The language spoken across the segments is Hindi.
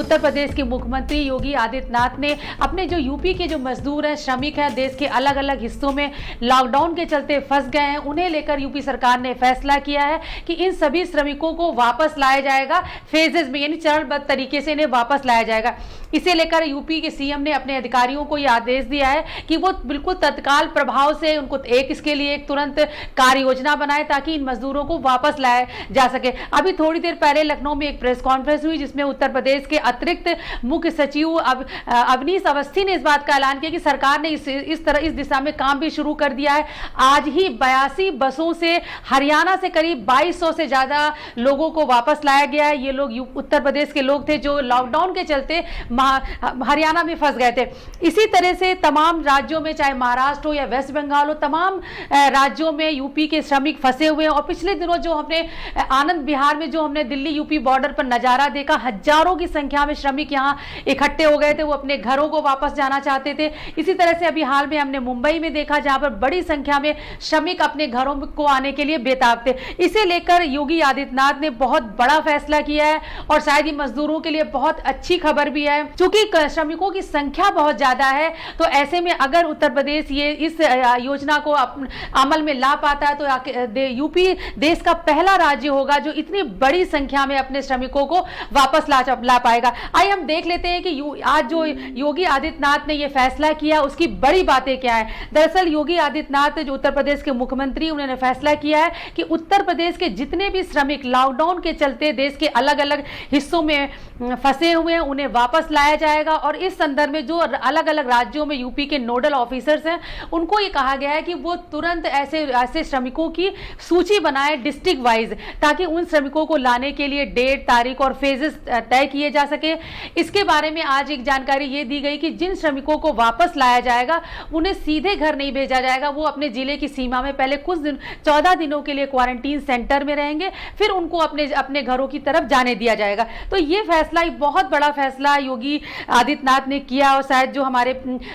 उत्तर प्रदेश के मुख्यमंत्री योगी आदित्यनाथ ने अपने जो यूपी के जो मजदूर हैं, श्रमिक हैं, देश के अलग अलग हिस्सों में लॉकडाउन के चलते फंस गए हैं, उन्हें लेकर यूपी सरकार ने फैसला किया है कि इन सभी श्रमिकों को वापस लाया जाएगा फेजेस में, यानी चरणबद्ध तरीके से इन्हें वापस लाया जाएगा। इसे लेकर यूपी के सीएम ने अपने अधिकारियों को यह आदेश दिया है कि वो बिल्कुल तत्काल प्रभाव से उनको इसके लिए एक तुरंत कार्य योजना बनाए ताकि इन मजदूरों को वापस लाया जा सके। अभी थोड़ी देर पहले लखनऊ में एक प्रेस कॉन्फ्रेंस हुई जिसमें उत्तर प्रदेश के अतिरिक्त मुख्य सचिव अवनीश अवस्थी ने इस बात का ऐलान किया कि सरकार ने इस दिशा में काम भी शुरू कर दिया है। आज ही 82 बसों से हरियाणा से करीब 2200 से ज्यादा लोगों को वापस लाया गया है। ये लोग उत्तर प्रदेश के लोग थे जो लॉकडाउन के चलते हरियाणा में फंस गए थे। इसी तरह से तमाम राज्यों में, चाहे महाराष्ट्र हो या वेस्ट बंगाल हो, तमाम राज्यों में यूपी के श्रमिक फंसे हुए हैं। और पिछले दिनों जो हमने आनंद विहार में जो हमने दिल्ली यूपी बॉर्डर पर नजारा देखा, हजारों की संख्या में श्रमिक यहां इकट्ठे हो गए थे, वो अपने घरों को वापस जाना चाहते थे। इसी तरह से अभी हाल में हमने मुंबई में देखा जहां पर बड़ी संख्या में श्रमिक अपने घरों को आने के लिए बेताब थे। इसे लेकर योगी आदित्यनाथ ने बहुत बड़ा फैसला किया है और शायद ये मजदूरों के लिए बहुत अच्छी खबर भी है। चूंकि श्रमिकों की संख्या बहुत ज्यादा है तो ऐसे में अगर उत्तर प्रदेश ये इस योजना को अमल में ला पाता है तो यूपी देश का पहला राज्य होगा जो इतनी बड़ी संख्या में अपने श्रमिकों को वापस ला पाएगा। आइए हम देख लेते हैं कि आज जो योगी आदित्यनाथ ने यह फैसला किया उसकी बड़ी बातें क्या है। दरअसल योगी आदित्यनाथ जो उत्तर प्रदेश के मुख्यमंत्री, उन्होंने फैसला किया है कि उत्तर प्रदेश के जितने भी श्रमिक लॉकडाउन के चलते देश के अलग अलग हिस्सों में फंसे हुए हैं उन्हें वापस लाया जाएगा। और इस संदर्भ में जो अलग अलग राज्यों में यूपी के नोडल ऑफिसर्स हैं उनको ये कहा गया है कि वो तुरंत ऐसे श्रमिकों की सूची बनाए डिस्ट्रिक्ट वाइज, ताकि उन श्रमिकों को लाने के लिए डेट, तारीख और फेजेस तय किए जा सके। इसके बारे में आज एक जानकारी ये दी गई कि जिन श्रमिकों को वापस लाया जाएगा उन्हें सीधे घर नहीं भेजा जाएगा, वो अपने जिले की सीमा में पहले कुछ दिन 14 दिनों के लिए क्वारंटीन सेंटर में रहेंगे, फिर उनको अपने घरों की तरफ जाने दिया जाएगा। तो ये फैसला, एक बहुत बड़ा फैसला योगी आदित्यनाथ ने किया और शायद जो हमारे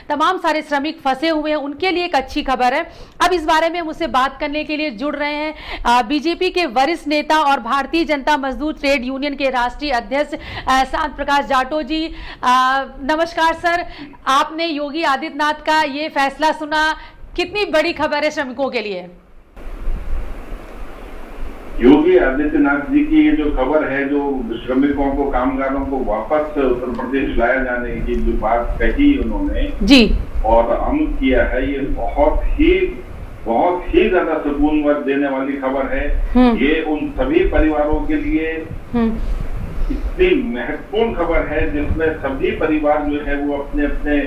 तमाम सारे श्रमिक फंसे हुए हैं उनके लिए एक अच्छी खबर है। अब इस बारे में मुझसे बात करने के लिए जुड़ रहे हैं बीजेपी के वरिष्ठ नेता और भारतीय जनता मजदूर ट्रेड यूनियन के राष्ट्रीय अध्यक्ष शांत प्रकाश जाटो जी। नमस्कार सर, आपने योगी आदित्यनाथ का ये फैसला सुना, कितनी बड़ी खबर है श्रमिकों के लिए? योगी आदित्यनाथ जी की ये जो खबर है, जो श्रमिकों को, कामगारों को वापस उत्तर प्रदेश लाया जाने की जो बात कही उन्होंने जी और अमल किया है, ये बहुत ही ज्यादा सुकून देने वाली खबर है। ये उन सभी परिवारों के लिए इतनी महत्वपूर्ण खबर है जिसमें सभी परिवार जो है वो अपने अपने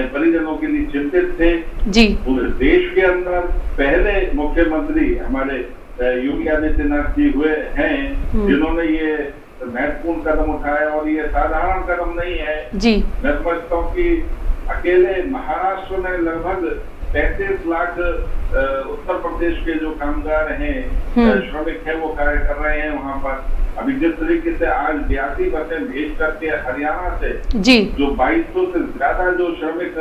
परिजनों के लिए चिंतित थे जी। पूरे देश के अंदर पहले मुख्यमंत्री हमारे योगी आदित्यनाथ जी हुए हैं जिन्होंने ये महत्वपूर्ण कदम उठाया और ये साधारण कदम नहीं है जी। मैं समझता हूँ कि अकेले महाराष्ट्र में लगभग 35 लाख उत्तर प्रदेश के जो कामगार हैं, श्रमिक हैं, वो कार्य कर रहे हैं वहाँ पर। अभी जिस तरीके से आज 82 बसें भेज करके हरियाणा से जी जो 2200 से ज्यादा जो श्रमिक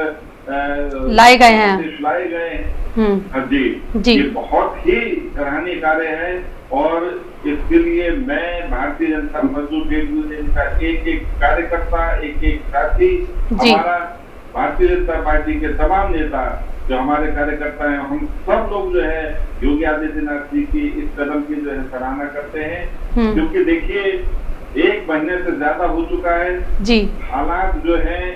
लाए गए हैं जी, ये बहुत ही सराहनीय कार्य है। और इसके लिए मैं भारतीय जनता मजदूर ट्रेड यूनियन का एक कार्यकर्ता, एक साथी, हमारा भारतीय जनता पार्टी के तमाम नेता जो हमारे कार्यकर्ता हैं, हम सब लोग जो है योगी आदित्यनाथ जी की इस कदम की जो है सराहना करते हैं। क्योंकि देखिए 1 महीने से ज्यादा हो चुका है जी। हालात जो है,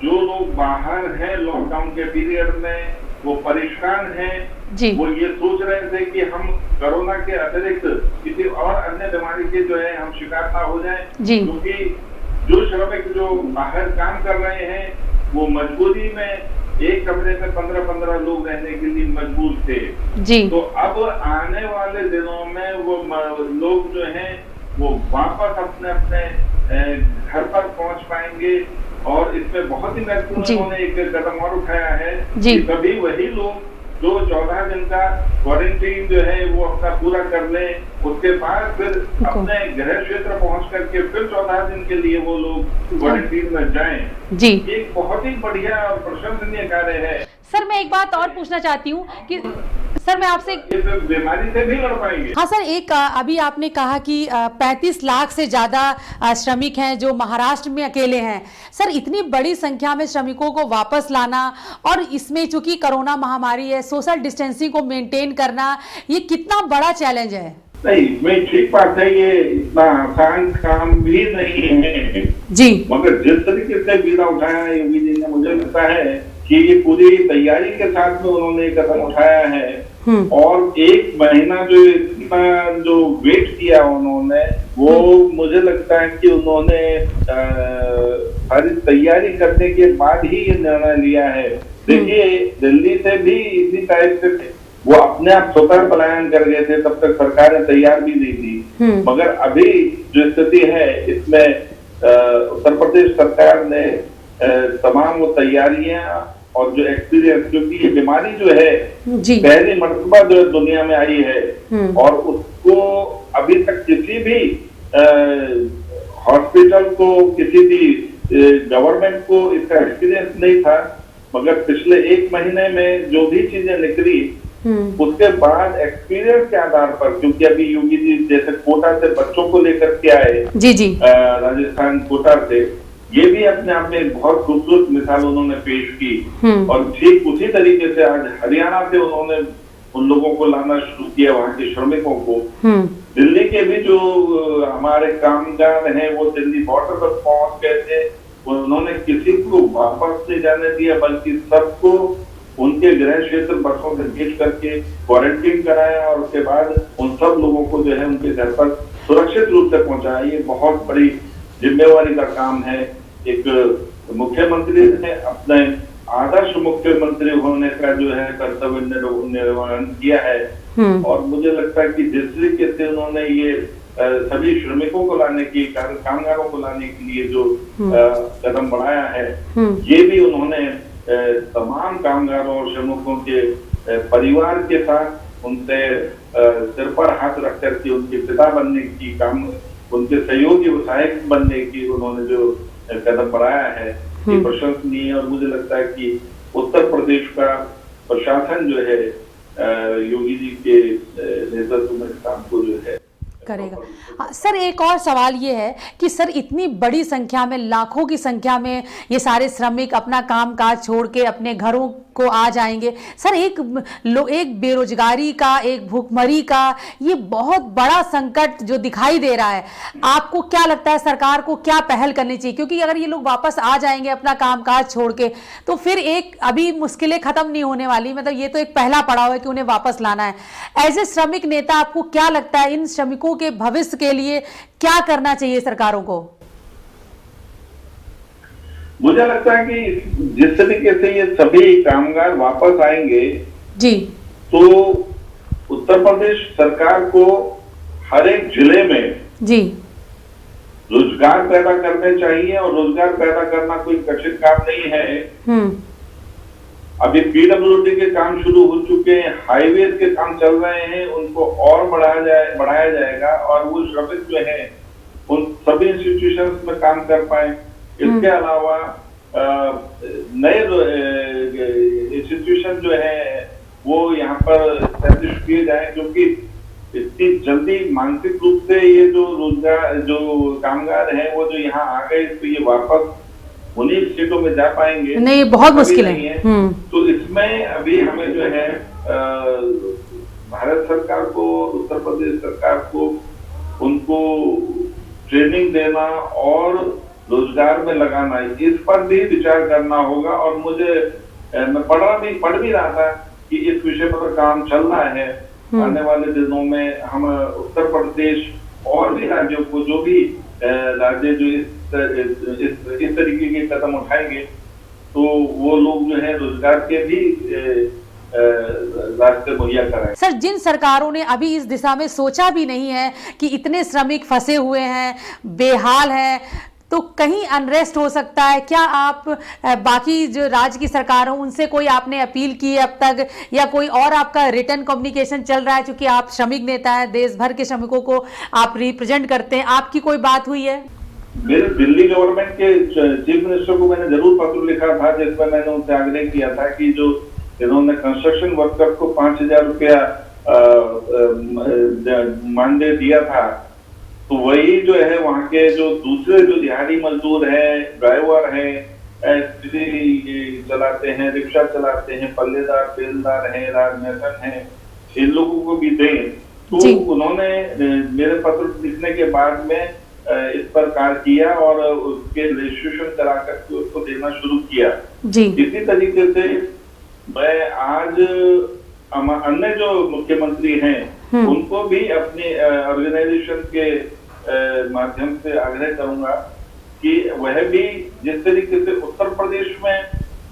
जो लोग बाहर हैं लॉकडाउन के पीरियड में वो परेशान हैं जी। वो ये सोच रहे थे कि हम कोरोना के अतिरिक्त किसी और अन्य बीमारी के जो है हम शिकार ना हो जाएं, क्योंकि जो श्रमिक जो बाहर काम कर रहे हैं वो मजबूरी में एक कमरे में 15-15 लोग रहने के लिए मजबूर थे जी। तो अब आने वाले दिनों में वो लोग जो हैं वो वापस अपने घर पर पहुंच पाएंगे। और इसमें बहुत ही महत्वपूर्ण उन्होंने एक कदम और उठाया है कि सभी वही लोग जो 14 दिन का क्वारंटीन जो है वो अपना पूरा कर लें, उसके बाद फिर अपने गृह क्षेत्र पहुंच करके फिर 14 दिन के लिए वो लोग क्वारंटीन में जाएं जी। एक बहुत ही बढ़िया और प्रशंसनीय कार्य है। सर मैं एक बात और पूछना चाहती हूँ कि सर मैं आपसे बीमारी से नहीं लड़ पाएंगे। हाँ सर, एक अभी आपने कहा कि 35 लाख से ज्यादा श्रमिक हैं जो महाराष्ट्र में अकेले हैं। सर इतनी बड़ी संख्या में श्रमिकों को वापस लाना और इसमें चूंकि कोरोना महामारी है, सोशल डिस्टेंसिंग को मेंटेन करना, ये कितना बड़ा चैलेंज है? नहीं, इसमें ठीक बात है, ये इतना आसान काम भी नहीं है जी, मगर जिस तरीके से बीड़ा उठाया है योगी जी ने, मुझे लगता है कि ये पूरी तैयारी के साथ में उन्होंने कदम उठाया है। और एक महीना जो इतना जो वेट किया उन्होंने, वो मुझे लगता है कि उन्होंने सारी तैयारी करने के बाद ही ये निर्णय लिया है। देखिए, दिल्ली से भी इसी टाइप से थे, वो अपने आप स्वतः पलायन कर गए थे, तब तक सरकारें तैयार भी नहीं थी। मगर अभी जो स्थिति है इसमें उत्तर प्रदेश सरकार ने तमाम वो तैयारियां और जो एक्सपीरियंस, क्योंकि ये बीमारी जो है पहली मर्तबा जो है दुनिया में आई है और उसको अभी तक किसी भी हॉस्पिटल को, किसी भी गवर्नमेंट को इसका एक्सपीरियंस नहीं था। मगर पिछले एक महीने में जो भी चीजें निकली उसके बाद एक्सपीरियंस के आधार पर, क्योंकि अभी योगी जी जैसे कोटा से बच्चों को लेकर के आए, जी राजस्थान कोटा से, ये भी अपने आप में एक बहुत खूबसूरत मिसाल उन्होंने पेश की। और ठीक उसी तरीके से आज हरियाणा से उन्होंने उन लोगों को लाना शुरू किया, वहां के श्रमिकों को। दिल्ली के भी जो हमारे कामगार हैं वो दिल्ली बॉर्डर पर पहुंच गए थे, उन्होंने किसी को वापस नहीं जाने दिया, बल्कि सबको उनके गृह क्षेत्र बसों से भेज करके क्वारंटीन कराया और उसके बाद उन सब लोगों को जो है उनके घर पर सुरक्षित रूप से पहुंचाया। ये बहुत बड़ी जिम्मेवारी का काम है। एक मुख्यमंत्री ने अपने आदर्श मुख्यमंत्री होने का जो है कर्तव्य निर्वहन किया है और मुझे लगता है कि जिस तरीके से उन्होंने ये सभी श्रमिकों को लाने की, कामगारों को लाने के लिए जो कदम बढ़ाया है, ये भी उन्होंने तमाम कामगारों और श्रमिकों के परिवार के साथ उनसे सिर पर हाथ रख करके उनके पिता बनने की काम, उनके सहयोगी सहायक बनने की उन्होंने जो कदम बढ़ाया है, ये प्रशंसनीय है। और मुझे लगता है कि उत्तर प्रदेश का प्रशासन जो है योगी जी के नेतृत्व में काम को जो है करेगा। सर एक और सवाल ये है कि सर इतनी बड़ी संख्या में, लाखों की संख्या में ये सारे श्रमिक अपना काम काज छोड़ के अपने घरों को आ जाएंगे। सर एक बेरोजगारी का, एक भूखमरी का ये बहुत बड़ा संकट जो दिखाई दे रहा है, आपको क्या लगता है सरकार को क्या पहल करनी चाहिए? क्योंकि अगर ये लोग वापस आ जाएंगे अपना काम काज छोड़ के, तो फिर एक अभी मुश्किलें खत्म नहीं होने वाली, मतलब ये तो एक पहला पड़ाव है कि उन्हें वापस लाना है। एज ए श्रमिक नेता आपको क्या लगता है इन श्रमिकों के भविष्य के लिए क्या करना चाहिए सरकारों को? मुझे लगता है कि जिस तरीके से ये सभी कामगार वापस आएंगे जी, तो उत्तर प्रदेश सरकार को हर एक जिले में जी रोजगार पैदा करने चाहिए और रोजगार पैदा करना कोई कठिन काम नहीं है। अभी पीडब्ल्यूडी के काम शुरू हो चुके हैं, हाईवे के काम चल रहे हैं, उनको और बढ़ाया जाएगा और वो श्रमिक जो है उन सभी इंस्टीट्यूशंस में काम कर पाए। इसके अलावा नए इंस्टीट्यूशन जो है वो यहाँ पर एस्टैब्लिश किए जाए, क्योंकि इतनी जल्दी मानसिक रूप से ये जो कामगार हैं वो जो यहाँ आ गए तो ये वापस उन्हीं स्टेटों में जा पाएंगे नहीं, बहुत मुश्किल है। तो इसमें अभी हमें जो है भारत सरकार को, उत्तर प्रदेश सरकार को उनको ट्रेनिंग देना और रोजगार में लगाना, इस पर भी विचार करना होगा। और मैं पढ़ भी रहा था कि इस विषय पर काम चल रहा है। आने वाले दिनों में हम उत्तर प्रदेश और भी राज्यों को, जो भी राज्य जो इस तरीके के कदम उठाएंगे, तो वो लोग जो है रोजगार के भी रास्ते मुहैया कराएं। सर जिन सरकारों ने अभी इस दिशा में सोचा भी नहीं है कि इतने श्रमिक फंसे हुए हैं, बेहाल हैं, तो कहीं अनरेस्ट हो सकता है, क्या आप बाकी जो राज्य की सरकार हो उनसे कोई आपने अपील की है अब तक, या कोई और आपका रिटर्न कम्युनिकेशन चल रहा है? क्योंकि आप श्रमिक नेता हैं, देश भर के श्रमिकों को आप रिप्रेजेंट करते हैं, आपकी कोई बात हुई है? मेरे दिल्ली गवर्नमेंट के चीफ मिनिस्टर को मैंने जरूर पत्र लिखा था, जिसमें मैंने उनसे आग्रह किया था कि जो इन्होंने कंस्ट्रक्शन वर्कर को 5,000 रुपया मानदेय दिया था, तो वही जो है वहाँ के जो दूसरे जो दिहाड़ी मजदूर है, ड्राइवर है, चलाते हैं, रिक्शा चलाते हैं, पल्लेदार, बेलदार है, राजनेता है, इन लोगों को भी दें। तो उन्होंने मेरे पत्र लिखने के बाद में इस पर कार्य किया और उसके रजिस्ट्रेशन करा करके उसको देना शुरू किया। इसी तरीके से मैं आज अन्य जो मुख्यमंत्री हैं उनको भी अपने ऑर्गेनाइजेशन के माध्यम से आग्रह करूंगा कि वह भी जिस तरीके से उत्तर प्रदेश में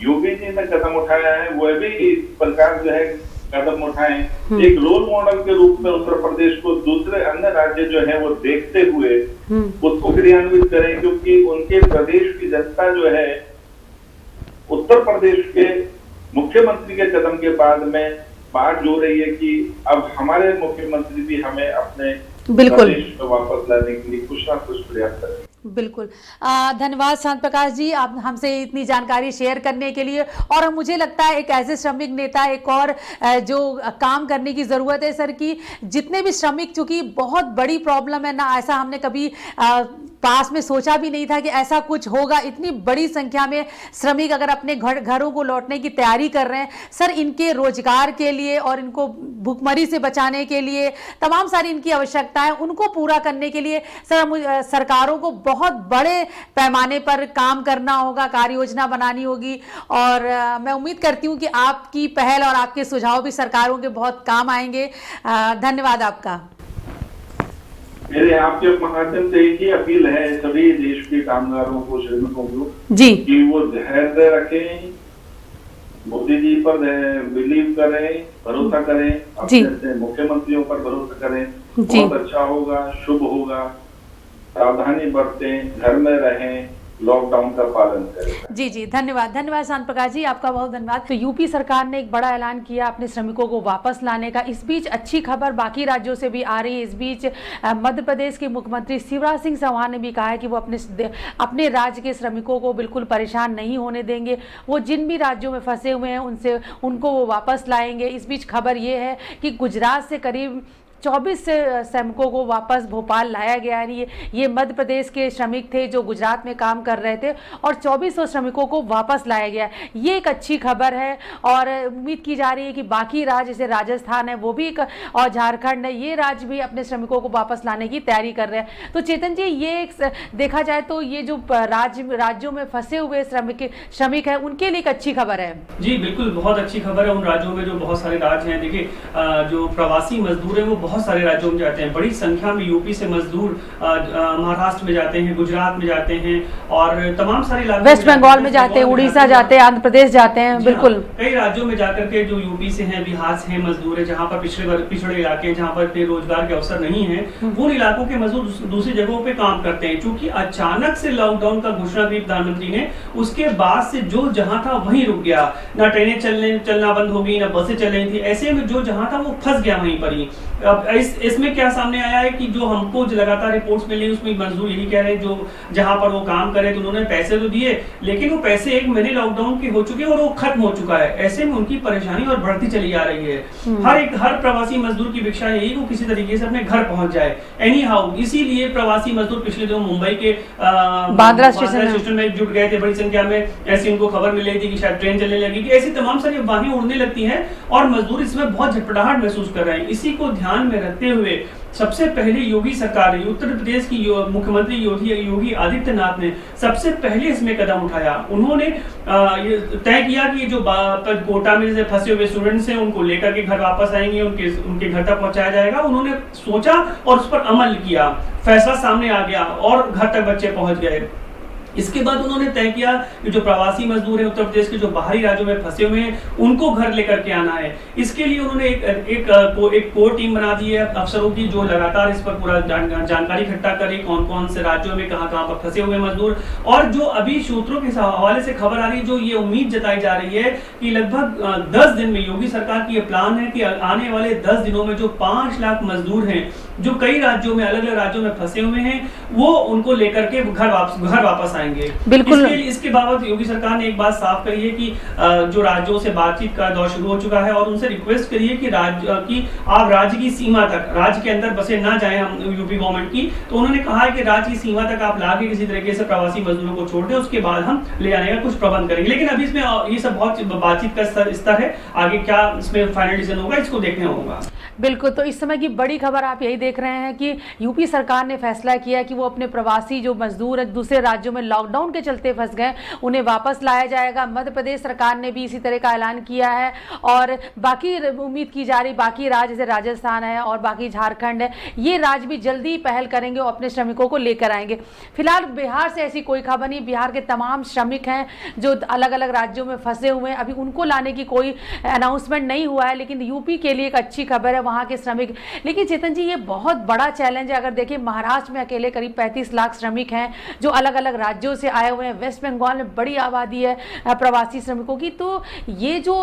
योगी जी ने कदम उठाया है, वह भी इस प्रकार जो है कदम उठाएं, एक रोल मॉडल के रूप में उत्तर प्रदेश को दूसरे अन्य राज्य जो है वो देखते हुए उसको क्रियान्वित करें, क्योंकि उनके प्रदेश की जनता जो है उत्तर प्रदेश के मुख्यमंत्री के कदम के बाद में बात जो रही है कि अब हमारे मुख्यमंत्री भी हमें अपने प्रदेश में वापस लाने के लिए कुछ ना कुछ प्रयास करें। बिल्कुल, धन्यवाद शांत प्रकाश जी, आप हमसे इतनी जानकारी शेयर करने के लिए। और मुझे लगता है एक ऐसे श्रमिक नेता एक और जो काम करने की ज़रूरत है सर, कि जितने भी श्रमिक, चूंकि बहुत बड़ी प्रॉब्लम है ना, ऐसा हमने कभी पास में सोचा भी नहीं था कि ऐसा कुछ होगा। इतनी बड़ी संख्या में श्रमिक अगर अपने घरों को लौटने की तैयारी कर रहे हैं सर, इनके रोजगार के लिए और इनको भुखमरी से बचाने के लिए तमाम सारी इनकी आवश्यकताएं उनको पूरा करने के लिए सर सरकारों को बहुत बड़े पैमाने पर काम करना होगा, कार्य योजना बनानी होगी। और मैं उम्मीद करती हूं कि आपकी पहल और आपके सुझाव भी सरकारों के बहुत काम आएंगे। धन्यवाद आपका। मेरे आपके माध्यम से एक ही अपील है सभी देश के कामगारों को, श्रमिकों को जी कि वो धैर्य रखें, मोदी जी पर बिलीव करें, भरोसा करें, अपने मुख्यमंत्रियों पर भरोसा करें, बहुत अच्छा होगा, शुभ होगा। सावधानी बरतें, घर में रहें, लॉकडाउन का पालन करें। जी धन्यवाद शांत प्रकाश जी, आपका बहुत धन्यवाद। तो यूपी सरकार ने एक बड़ा ऐलान किया अपने श्रमिकों को वापस लाने का। इस बीच अच्छी खबर बाकी राज्यों से भी आ रही है। इस बीच मध्य प्रदेश के मुख्यमंत्री शिवराज सिंह चौहान ने भी कहा है कि वो अपने राज्य के श्रमिकों को बिल्कुल परेशान नहीं होने देंगे। वो जिन भी राज्यों में फंसे हुए हैं उनको वो वापस लाएंगे। इस बीच खबर ये है कि गुजरात से करीब 24 श्रमिकों को वापस भोपाल लाया गया है। ये मध्य प्रदेश के श्रमिक थे जो गुजरात में काम कर रहे थे और 2400 श्रमिकों को वापस लाया गया है। ये एक अच्छी खबर है और उम्मीद की जा रही है कि बाकी राज्य जैसे राजस्थान है वो भी और झारखंड है, ये राज्य भी अपने श्रमिकों को वापस लाने की तैयारी कर रहे हैं। तो चेतन जी, ये देखा जाए तो ये जो राज्यों में फंसे हुए श्रमिक है उनके लिए एक अच्छी खबर है। जी बिल्कुल, बहुत अच्छी खबर है उन राज्यों में जो बहुत सारे राज्य हैं। देखिए, जो प्रवासी मजदूर है वो बहुत सारे राज्यों में जाते हैं। बड़ी संख्या में यूपी से मजदूर महाराष्ट्र में जाते हैं, गुजरात में जाते हैं और तमाम सारे इलाकों वेस्ट बंगाल में जाते हैं, उड़ीसा जाते हैं, आंध्र प्रदेश जाते हैं। बिल्कुल, कई राज्यों में जाकर के जो यूपी से हैं, बिहार से हैं मजदूर है, जहाँ पर पिछड़े इलाके, जहाँ पर रोजगार के अवसर नहीं है, उन इलाकों के मजदूर दूसरी जगहों पे काम करते हैं। क्योंकि अचानक से लॉकडाउन का घोषणा की प्रधानमंत्री ने, उसके बाद से जो जहाँ था वहीं रुक गया। ना ट्रेनें चलना बंद हो गई, ना बसें चल रही थी। ऐसे में जो जहाँ था वो फंस गया वहीं पर ही। अब इसमें क्या सामने आया है कि जो हमको जो लगातार रिपोर्ट्स मिली उसमें मजदूर यही कह रहे हैं, जो जहां पर वो काम करे तो उन्होंने पैसे तो दिए, लेकिन वो पैसे 1 महीने लॉकडाउन के हो चुके हैं और वो खत्म हो चुका है। ऐसे में उनकी परेशानी और बढ़ती चली आ रही है। हर प्रवासी मजदूर की इच्छा यही वो किसी तरीके से अपने घर पहुंच जाए एनी हाउ। इसीलिए प्रवासी मजदूर पिछले दिनों मुंबई के बांद्रा स्टेशन में जुट गए थे बड़ी संख्या में। ऐसी उनको खबर मिल रही थी कि शायद ट्रेन चलने लगी, ऐसी तमाम सारी अफवाहें उड़ने लगती हैं और मजदूर इसमें बहुत झटपटाहट महसूस कर रहे हैं। इसी को ध्यान में रखते हुए सबसे पहले योगी सरकार ने, उत्तर प्रदेश की मुख्यमंत्री योगी आदित्यनाथ ने सबसे पहले इसमें कदम उठाया। उन्होंने ये तय किया कि जो कोटा में जैसे फंसे हुए स्टूडेंट्स हैं उनको लेकर के घर वापस आएंगे, उनके घर तक पहुंचाया जाएगा। उन्होंने सोचा और उस पर अमल किया, फैसला सामने आ गया और घर तक बच्चे पहुंच गए। इसके बाद उन्होंने तय किया कि जो प्रवासी मजदूर हैं उत्तर प्रदेश के, जो बाहरी राज्यों में फंसे हुए हैं, उनको घर लेकर के आना है। इसके लिए उन्होंने एक कोर टीम बना दी है अफसरों की, जो लगातार इस पर पूरा जानकारी इकट्ठा करी, कौन कौन से राज्यों में कहां पर फंसे हुए मजदूर। और जो अभी सूत्रों के हवाले से खबर आ रही है, जो ये उम्मीद जताई जा रही है कि लगभग 10 दिन में योगी सरकार की ये प्लान है कि आने वाले 10 दिनों में जो 5 लाख मजदूर हैं जो कई राज्यों में, अलग अलग राज्यों में फंसे हुए हैं, वो उनको लेकर के घर वापस आएंगे। बिल्कुल। इसके बाबत योगी सरकार ने एक बात साफ कही है कि जो राज्यों से बातचीत का दौर शुरू हो चुका है और उनसे रिक्वेस्ट करी है कि आप राज्य की सीमा तक, राज्य के अंदर बसे ना जाए हम यूपी गवर्नमेंट की। तो उन्होंने कहा है कि राज्य की सीमा तक आप लाके किसी तरीके से प्रवासी मजदूरों को छोड़ दें, उसके बाद हम ले आने का कुछ प्रबंध करेंगे। लेकिन अभी इसमें ये सब बहुत बातचीत का स्तर है, आगे क्या इसमें फाइनल डिसीजन होगा इसको देखना होगा। बिल्कुल। तो इस समय की बड़ी खबर आप यही देख रहे हैं कि यूपी सरकार ने फैसला किया कि वो अपने प्रवासी जो मजदूर दूसरे राज्यों में लॉकडाउन के चलते फंस गए उन्हें वापस लाया जाएगा। मध्य प्रदेश सरकार ने भी इसी तरह का ऐलान किया है और बाकी उम्मीद की जा रही बाकी राज्य जैसे राजस्थान है और बाकी झारखंड है, ये राज्य भी जल्दी पहल करेंगे और अपने श्रमिकों को लेकर आएंगे। फिलहाल बिहार से ऐसी कोई खबर नहीं। बिहार के तमाम श्रमिक हैं जो अलग अलग राज्यों में फंसे हुए हैं, अभी उनको लाने की कोई अनाउंसमेंट नहीं हुआ है, लेकिन यूपी के लिए एक अच्छी खबर है वहाँ के श्रमिक। लेकिन चेतन जी, ये बहुत बड़ा चैलेंज है। अगर देखिए महाराष्ट्र में अकेले करीब 35 लाख श्रमिक हैं जो अलग अलग राज्यों से आए हुए हैं। वेस्ट बंगाल में बड़ी आबादी है प्रवासी श्रमिकों की। तो ये जो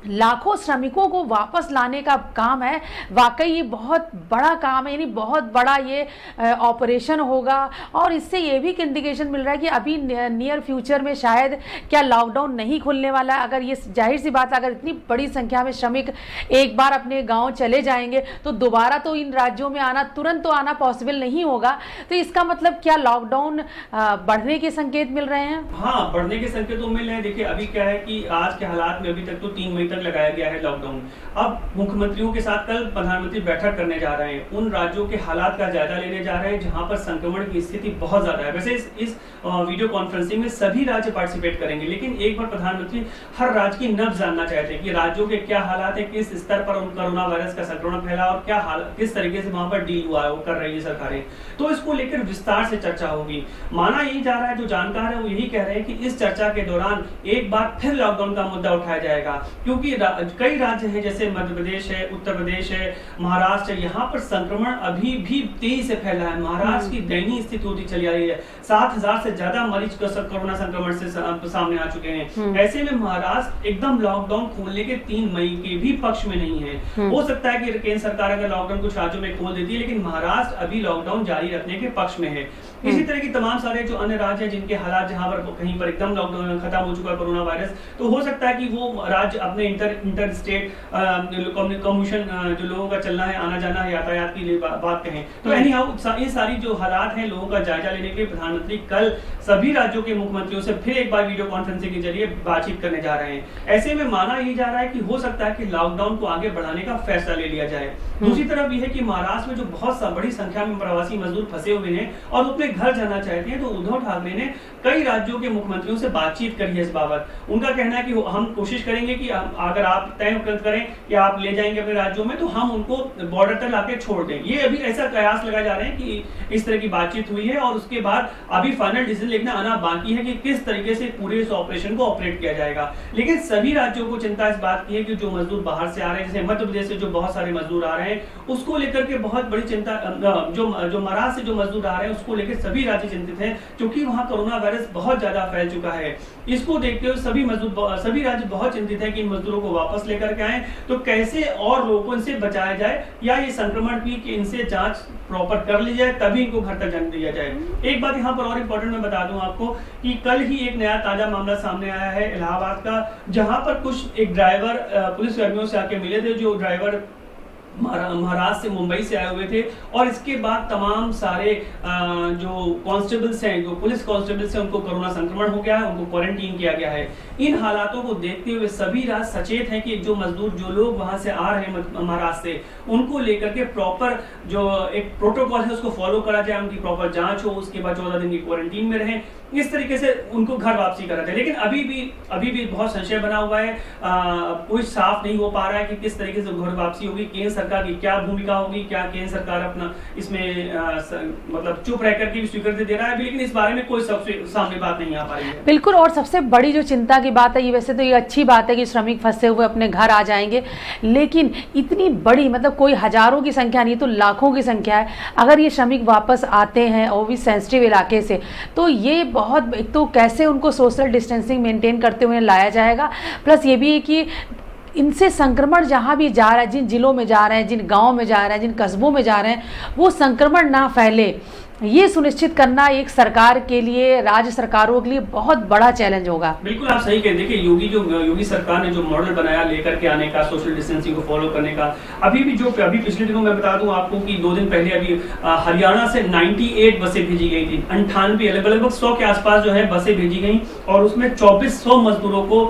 लाखों श्रमिकों को वापस लाने का काम है, वाकई ये बहुत बड़ा काम है, यानी बहुत बड़ा ये ऑपरेशन होगा। और इससे ये भी इंडिकेशन मिल रहा है कि अभी नियर फ्यूचर में शायद क्या लॉकडाउन नहीं खुलने वाला है। अगर ये जाहिर सी बात है, अगर इतनी बड़ी संख्या में श्रमिक एक बार अपने गांव चले जाएंगे तो दोबारा तो इन राज्यों में आना, तुरंत तो आना पॉसिबल नहीं होगा। तो इसका मतलब क्या लॉकडाउन बढ़ने के संकेत मिल रहे हैं? हाँ, बढ़ने के संकेत तो मिल रहे हैं। देखिए अभी क्या है कि आज के हालात में अभी तक तो 3 मई तक लगाया गया है लॉकडाउन। अब मुख्यमंत्रियों के साथ कल प्रधानमंत्री बैठक करने जा रहे हैं, उन राज्यों के हालात का जायजा लेने जा रहे हैं जहां पर संक्रमण की स्थिति बहुत ज्यादा है। वैसे इस वीडियो कॉन्फ्रेंसिंग में सभी राज्य पार्टिसिपेट करेंगे, लेकिन एक बार प्रधानमंत्री हर राज्य की नब्ज जानना चाहते हैं कि राज्यों के क्या हालात है, किस स्तर पर कोरोना वायरस का संक्रमण फैला और क्या किस तरीके से वहां पर डील हुआ है, वो कर रही है सरकारें। तो इसको लेकर विस्तार से चर्चा होगी। माना यही जा रहा है, जो जानकार है वो यही कह रहे हैं कि इस चर्चा के दौरान एक बार फिर लॉकडाउन का मुद्दा उठाया जाएगा, क्योंकि कई राज्य हैं जैसे मध्य प्रदेश है, उत्तर प्रदेश है, महाराष्ट्र है, यहाँ पर संक्रमण अभी भी तेजी से फैला है। महाराष्ट्र की दयनीय स्थिति होती चली आ रही है। 7,000 से ज्यादा मरीज कोरोना संक्रमण से सामने आ चुके हैं। ऐसे में महाराष्ट्र एकदम लॉकडाउन खोलने के 3 मई के भी पक्ष में नहीं है। हो सकता है कि केंद्र सरकार अगर लॉकडाउन कुछ राज्यों में खोल देती है, लेकिन महाराष्ट्र अभी लॉकडाउन जारी रखने के पक्ष में है। इसी तरह की तमाम सारे जो अन्य राज्य हैं जिनके हालात जहां पर कहीं पर एकदम लॉकडाउन खत्म हो चुका है कोरोना वायरस, तो हो सकता है कि वो राज्य अपने इंटर स्टेट कम्युनिकेशन जो लोगों का चलना है, आना जाना है, यातायात की बात कहें तो एनी हाउ ये सारी जो हालात हैं लोगों का जायजा लेने के प्रधानमंत्री कल सभी राज्यों के मुख्यमंत्रियों से फिर एक बार वीडियो कॉन्फ्रेंसिंग के जरिए बातचीत करने जा रहे हैं। ऐसे में माना यही जा रहा है कि हो सकता है कि लॉकडाउन को आगे बढ़ाने का फैसला ले लिया जाए। दूसरी तरफ यह है कि महाराष्ट्र में जो बहुत बड़ी संख्या में प्रवासी मजदूर फंसे हुए हैं और अपने घर जाना चाहते हैं, तो उद्धव ठाकरे ने कई राज्यों के मुख्यमंत्रियों से बातचीत करी है इस बाबत। उनका कहना है कि हम कोशिश करेंगे कि अगर आप तय करें कि आप ले जाएंगे अपने राज्यों में, तो हम उनको बॉर्डर तक लाके छोड़ दें। ये अभी ऐसा कयास लगाए जा रहे हैं कि इस तरह की बातचीत हुई है और उसके बाद अभी फाइनल डिसीजन लेना आना बाकी है कि किस तरीके से पूरे इस ऑपरेशन को ऑपरेट किया जाएगा। लेकिन सभी राज्यों को चिंता इस बात की है कि जो मजदूर बाहर से आ रहे हैं, जैसे मध्य प्रदेश से जो बहुत सारे मजदूर आ रहे हैं, उसको लेकर के बहुत बड़ी चिंता, जो महाराष्ट्र से जो मजदूर आ रहे हैं उसको लेकर सभी राज्य चिंतित हैं, क्योंकि वहां कोरोना वायरस बहुत ज्यादा फैल चुका है। इसको देखते हुए सभी राज्य बहुत चिंतित है कि इन मजदूरों को वापस लेकर के आए, तो कैसे और लोगों को इनसे बचाया जाए, या ये संक्रमण की कि इनसे जांच प्रॉपर कर ली जाए तभी इनको घर तक जाने दिया जाए। एक बात यहाँ पर और इम्पोर्टेंट मैं बता दूं आपको कि कल ही एक नया ताजा मामला सामने आया है इलाहाबाद का, जहां पर एक ड्राइवर पुलिस कर्मियों से आके मिले थे। जो ड्राइवर महाराष्ट्र से मुंबई से आए हुए थे और इसके बाद तमाम सारे जो कांस्टेबल्स हैं, जो पुलिस कांस्टेबल्स हैं, उनको कोरोना संक्रमण हो गया है, उनको क्वारंटीन किया गया है। इन हालातों को देखते हुए सभी राज्य सचेत हैं कि जो मजदूर जो लोग वहां से आ रहे हैं महाराष्ट्र से, उनको लेकर के प्रॉपर जो एक प्रोटोकॉल है उसको फॉलो करा जाए, उनकी प्रॉपर जांच हो, उसके बाद 14 दिन की क्वारंटीन में रहें, इस तरीके से उनको घर वापसी करा जाए। लेकिन अभी भी बहुत संशय बना हुआ है, कोई साफ नहीं हो पा रहा है कि किस तरीके से घर वापसी होगी, केंद्र सरकार की क्या भूमिका होगी, क्या केंद्र सरकार अपना इसमें मतलब चुप रह करके भी स्वीकृति दे रहा है, लेकिन इस बारे में कोई सामने बात नहीं आ पा रही है। बिल्कुल। और सबसे बड़ी जो चिंता की बात है, ये वैसे तो ये अच्छी बात है कि श्रमिक फंसे हुए अपने घर आ जाएंगे, लेकिन इतनी बड़ी मतलब कोई हजारों की संख्या नहीं तो लाखों की संख्या है। अगर ये श्रमिक वापस आते हैं और भी सेंसिटिव इलाके से, तो ये बहुत, एक तो कैसे उनको सोशल डिस्टेंसिंग मेंटेन करते हुए लाया जाएगा, प्लस ये भी है कि इनसे संक्रमण जहाँ भी जा रहा है, जिन जिलों में जा रहे हैं, जिन गाँव में जा रहे हैं, जिन कस्बों में जा रहे हैं, वो संक्रमण ना फैले। ये सुनिश्चित करना एक सरकार के लिए, राज्य सरकारों के लिए बहुत बड़ा चैलेंज होगा। बिल्कुल आप सही कह, देखिए योगी सरकार ने जो मॉडल बनाया लेकर के आने का, सोशल डिस्टेंसिंग को फॉलो करने का, अभी पिछले दिनों मैं बता दूं आपको कि 2 दिन पहले अभी हरियाणा से 98 बसें भेजी गई थी, 98 लगभग 100 के आसपास जो है बसें भेजी गई, और उसमें 2400 मजदूरों को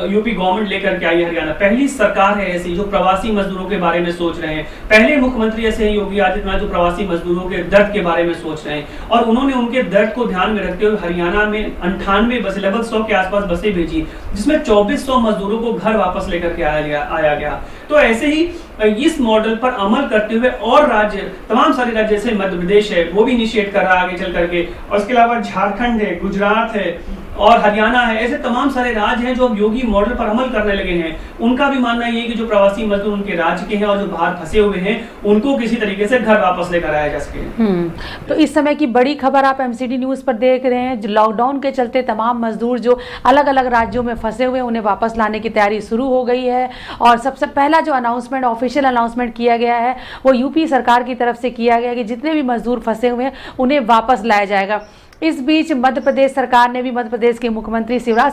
यूपी गवर्नमेंट लेकर के आई। हरियाणा पहली सरकार है ऐसी जो प्रवासी मजदूरों के बारे में सोच रहे हैं, पहले मुख्यमंत्री ऐसे हैं योगी आदित्यनाथ जो प्रवासी मजदूरों के दर्द के बारे में सोच रहे हैं, और उन्होंने उनके दर्द को ध्यान में रखते हुए हरियाणा में 98 बसें, लगभग 100 के आसपास बसें भेजी, जिसमें 2400 मजदूरों को घर वापस लेकर के आया गया। तो ऐसे ही इस मॉडल पर अमल करते हुए और राज्य, तमाम सारे राज्य जैसे मध्य प्रदेश है वो भी इनिशिएट कर रहा है आगे चल करके, और इसके अलावा झारखंड है, गुजरात है और हरियाणा है, ऐसे तमाम सारे राज्य हैं जो अब योगी मॉडल पर अमल करने लगे हैं। उनका भी मानना ये है कि जो प्रवासी मजदूर उनके राज्य के हैं और जो बाहर फंसे हुए हैं उनको किसी तरीके से घर वापस लेकर आया जा सके। तो इस समय की बड़ी खबर आप एमसीडी न्यूज पर देख रहे हैं। लॉकडाउन के चलते तमाम मजदूर जो अलग अलग राज्यों में फंसे हुए उन्हें वापस लाने की तैयारी शुरू हो गई है, और सबसे पहला जो अनाउंसमेंट, ऑफिशियल अनाउंसमेंट किया गया है वो यूपी सरकार की तरफ से किया गया कि जितने भी मजदूर फंसे हुए हैं उन्हें वापस लाया जाएगा। इस बीच मध्य प्रदेश सरकार ने भी, मध्य प्रदेश के मुख्यमंत्री शिवराज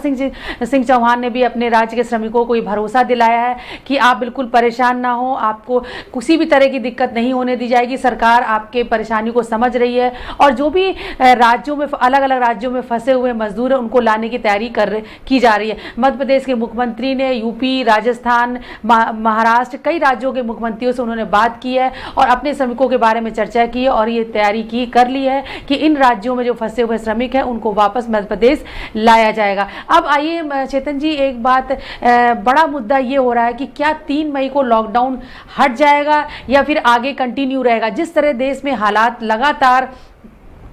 सिंह चौहान ने भी अपने राज्य के श्रमिकों को भरोसा दिलाया है कि आप बिल्कुल परेशान ना हो, आपको किसी भी तरह की दिक्कत नहीं होने दी जाएगी, सरकार आपके परेशानी को समझ रही है, और जो भी राज्यों में, अलग अलग राज्यों में फंसे हुए मजदूर हैं उनको लाने की तैयारी की जा रही है। मध्य प्रदेश के मुख्यमंत्री ने यूपी, राजस्थान, महाराष्ट्र, कई राज्यों के मुख्यमंत्रियों से उन्होंने बात की है और अपने श्रमिकों के बारे में चर्चा की है, और ये तैयारी कर ली है कि इन राज्यों में जो फंसे हुए श्रमिक हैं उनको वापस मध्य प्रदेश लाया जाएगा। अब आइए चेतन जी, एक बात, बड़ा मुद्दा ये हो रहा है कि क्या 3 मई को लॉकडाउन हट जाएगा या फिर आगे कंटिन्यू रहेगा? जिस तरह देश में हालात लगातार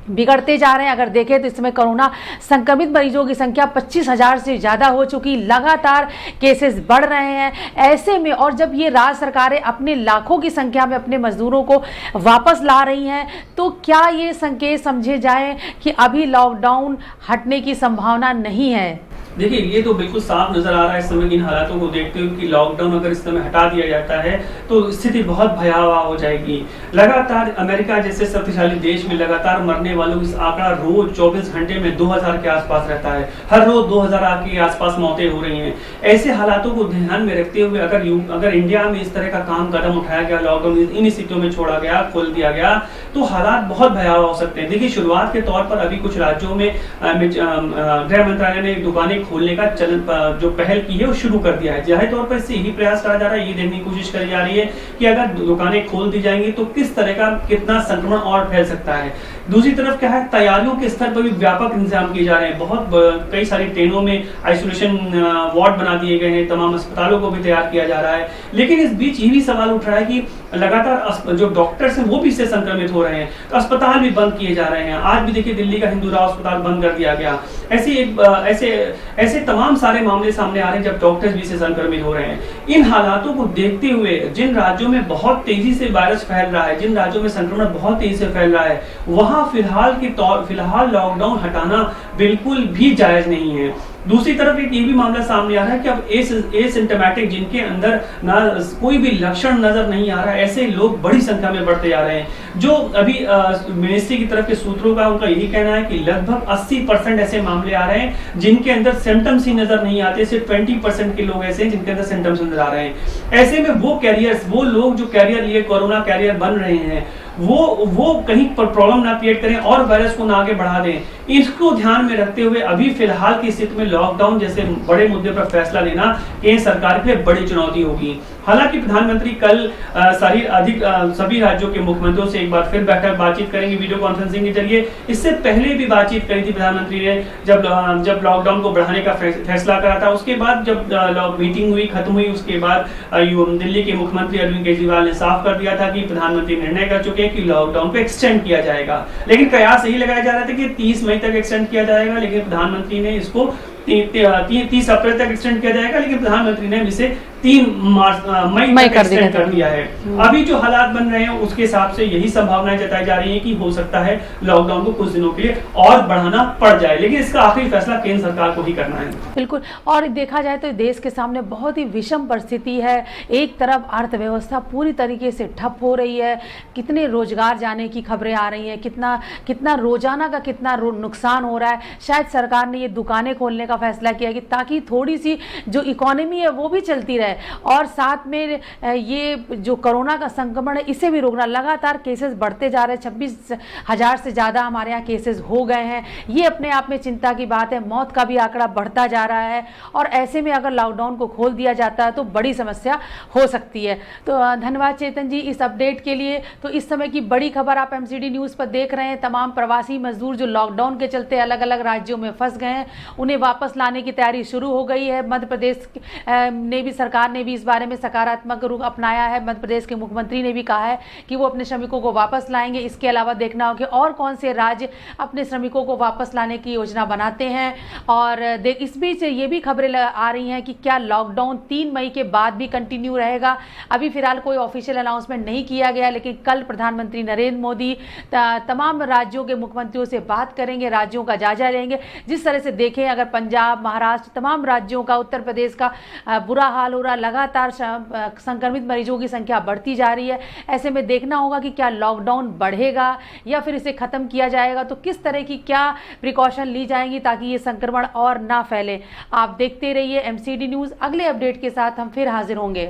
बिगड़ते जा रहे हैं, अगर देखें तो इस समय कोरोना संक्रमित मरीजों की संख्या 25,000 से ज़्यादा हो चुकी, लगातार केसेस बढ़ रहे हैं। ऐसे में, और जब ये राज्य सरकारें अपने लाखों की संख्या में अपने मजदूरों को वापस ला रही हैं, तो क्या ये संकेत समझे जाएं कि अभी लॉकडाउन हटने की संभावना नहीं है? देखिए ये तो बिल्कुल साफ नजर आ रहा है इस समय इन हालातों को देखते हुए कि लॉकडाउन अगर इस समय हटा दिया जाता है तो स्थिति बहुत भयावह हो जाएगी। लगातार अमेरिका जैसे शक्तिशाली देश में लगातार मरने वालों की आंकड़ा रोज 24 घंटे में 2000 के आसपास रहता है, हर रोज 2000 के आसपास मौतें हो रही हैं। ऐसे हालातों को ध्यान में रखते हुए अगर इंडिया में इस तरह का कदम उठाया गया, लॉकडाउन इन स्थितियों में छोड़ा गया, खोल दिया गया, तो हालात बहुत भयावह हो सकते हैं। देखिए शुरुआत के तौर पर अभी कुछ राज्यों में गृह मंत्रालय ने दुकानें खोलने का चलन जो पहल की है वो शुरू कर दिया है। जाहिर तौर पर इससे यही प्रयास करा जा रहा है, ये देखने की कोशिश करी जा रही है कि अगर दुकानें खोल दी जाएंगी तो किस तरह का कितना संक्रमण और फैल सकता है। दूसरी तरफ क्या है, तैयारियों के स्तर पर भी व्यापक इंतजाम किए जा रहे हैं। बहुत कई सारी ट्रेनों में आइसोलेशन वार्ड बना दिए गए हैं, तमाम अस्पतालों को भी तैयार किया जा रहा है। लेकिन इस बीच ये भी सवाल उठ रहा है कि लगातार जो डॉक्टर्स हैं वो भी इससे संक्रमित हो रहे हैं, तो अस्पताल भी बंद किए जा रहे हैं। आज भी देखिए दिल्ली का हिंदूराव अस्पताल बंद कर दिया गया। ऐसे तमाम सारे मामले सामने आ रहे हैं जब डॉक्टर्स भी इससे संक्रमित हो रहे हैं। इन हालातों को देखते हुए जिन राज्यों में बहुत तेजी से वायरस फैल रहा है, जिन राज्यों में संक्रमण बहुत तेजी से फैल रहा है, वहां फिलहाल लॉकडाउन हटाना बिल्कुल भी जायज नहीं है। दूसरी तरफ एक ये भी मामला सामने आ रहा है कि अब एसिम्प्टोमेटिक, जिनके अंदर ना कोई भी लक्षण नजर नहीं आ रहा है, ऐसे लोग बड़ी संख्या में बढ़ते जा रहे हैं। जो अभी मिनिस्ट्री की तरफ के सूत्रों का उनका यही कहना है कि लगभग 80% ऐसे मामले आ रहे हैं जिनके अंदर सिम्टम्स ही नजर नहीं आते। सिर्फ 20% के लोग ऐसे हैं जिनके अंदर सिम्टम्स नजर आ रहे हैं। ऐसे में वो लोग जो कैरियर लिए कोरोना कैरियर बन रहे हैं, वो कहीं पर प्रॉब्लम ना क्रिएट करें और वायरस को ना आगे बढ़ा दें। इसको ध्यान में रखते हुए अभी फिलहाल की स्थिति में लॉकडाउन जैसे बड़े मुद्दे पर फैसला लेना केंद्र सरकार के लिए बड़ी चुनौती होगी। हालांकि प्रधानमंत्री कल सभी राज्यों के मुख्यमंत्रियों से एक बार फिर बातचीत करेंगे वीडियो कॉन्फ्रेंसिंग के जरिए। इससे पहले भी बातचीत करी थी प्रधानमंत्री ने जब लॉकडाउन को बढ़ाने का फैसला करा था। उसके बाद जब मीटिंग हुई, खत्म हुई, उसके बाद दिल्ली के मुख्यमंत्री अरविंद केजरीवाल ने साफ कर दिया था कि प्रधानमंत्री निर्णय कर चुके कि लॉकडाउन को एक्सटेंड किया जाएगा। लेकिन कयास यही लगाया जा रहा था कि 30 मई तक एक्सटेंड किया जाएगा, लेकिन प्रधानमंत्री ने इसको 30 अप्रैल तक एक्सटेंड किया जाएगा, लेकिन प्रधानमंत्री ने इसे मई मई तक कर दिया extend कर दिया है। अभी जो हालात बन रहे हैं उसके हिसाब से यही संभावनाएं जताई जा रही है कि हो सकता है लॉकडाउन को कुछ दिनों के लिए और बढ़ाना पड़ जाए, लेकिन इसका आखिरी फैसला केंद्र सरकार को ही करना है। बिल्कुल। और देखा जाए तो देश के सामने बहुत ही विषम परिस्थिति है। एक तरफ अर्थव्यवस्था पूरी तरीके से ठप हो रही है, कितने रोजगार जाने की खबरें आ रही हैं, कितना रोजाना का कितना नुकसान हो रहा है। शायद सरकार ने ये दुकानें खोलने का फैसला किया कि ताकि थोड़ी सी जो इकोनॉमी है वो भी चलती रहे, और साथ में ये जो कोरोना का संक्रमण है इसे भी रोकना। लगातार केसेस बढ़ते जा रहे हैं, 26,000 से ज़्यादा हमारे यहाँ केसेस हो गए हैं। ये अपने आप में चिंता की बात है। मौत का भी आंकड़ा बढ़ता जा रहा है, और ऐसे में अगर लॉकडाउन को खोल दिया जाता है तो बड़ी समस्या हो सकती है। तो धन्यवाद चेतन जी इस अपडेट के लिए। तो इस समय की बड़ी खबर आप एमसीडी न्यूज़ पर देख रहे हैं। तमाम प्रवासी मजदूर जो लॉकडाउन के चलते अलग अलग राज्यों में फंस गए हैं, उन्हें वापस लाने की तैयारी शुरू हो गई है। मध्य प्रदेश ने भी, सरकार ने भी इस बारे में सकारात्मक रुख अपनाया है। मध्य प्रदेश के मुख्यमंत्री ने भी कहा है कि वो अपने श्रमिकों को वापस लाएंगे। इसके अलावा देखना होगा और कौन से राज्य अपने श्रमिकों को वापस लाने की योजना बनाते हैं। और इस बीच ये भी खबरें आ रही हैं कि क्या लॉकडाउन 3 मई के बाद भी कंटिन्यू रहेगा। अभी फिलहाल कोई ऑफिशियल अनाउंसमेंट नहीं किया गया, लेकिन कल प्रधानमंत्री नरेंद्र मोदी तमाम राज्यों के मुख्यमंत्रियों से बात करेंगे, राज्यों का जायजा लेंगे। जिस तरह से देखें, अगर पंजाब, महाराष्ट्र, तमाम राज्यों का, उत्तर प्रदेश का बुरा हाल हो रहा, लगातार संक्रमित मरीजों की संख्या बढ़ती जा रही है। ऐसे में देखना होगा कि क्या लॉकडाउन बढ़ेगा या फिर इसे खत्म किया जाएगा, तो किस तरह की क्या प्रिकॉशन ली जाएंगी ताकि ये संक्रमण और ना फैले। आप देखते रहिए एमसीडी न्यूज़। अगले अपडेट के साथ हम फिर हाजिर होंगे।